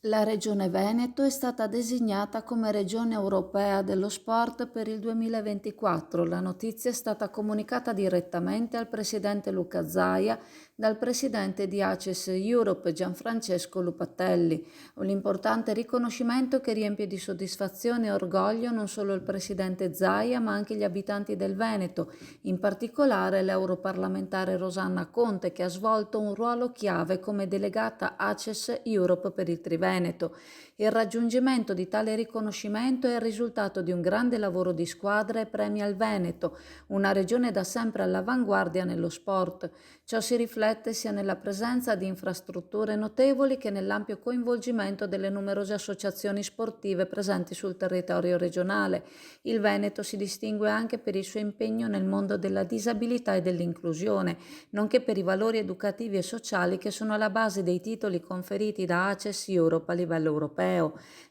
La Regione Veneto è stata designata come Regione Europea dello Sport per il 2024. La notizia è stata comunicata direttamente al Presidente Luca Zaia dal Presidente di ACES Europe Gianfrancesco Lupatelli. Un importante riconoscimento che riempie di soddisfazione e orgoglio non solo il Presidente Zaia ma anche gli abitanti del Veneto, in particolare l'europarlamentare Rosanna Conte, che ha svolto un ruolo chiave come delegata ACES Europe per il Triveneto. Il raggiungimento di tale riconoscimento è il risultato di un grande lavoro di squadra e premia il Veneto, una regione da sempre all'avanguardia nello sport. Ciò si riflette sia nella presenza di infrastrutture notevoli che nell'ampio coinvolgimento delle numerose associazioni sportive presenti sul territorio regionale. Il Veneto si distingue anche per il suo impegno nel mondo della disabilità e dell'inclusione, nonché per i valori educativi e sociali che sono alla base dei titoli conferiti da ACES Europe a livello europeo.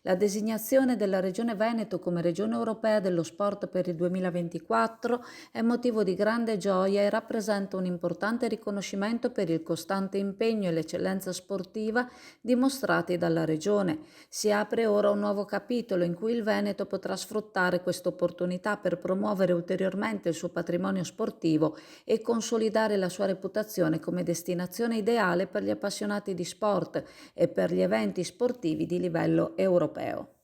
La designazione della Regione Veneto come Regione Europea dello Sport per il 2024 è motivo di grande gioia e rappresenta un importante riconoscimento per il costante impegno e l'eccellenza sportiva dimostrati dalla Regione. Si apre ora un nuovo capitolo in cui il Veneto potrà sfruttare questa opportunità per promuovere ulteriormente il suo patrimonio sportivo e consolidare la sua reputazione come destinazione ideale per gli appassionati di sport e per gli eventi sportivi di livello europeo.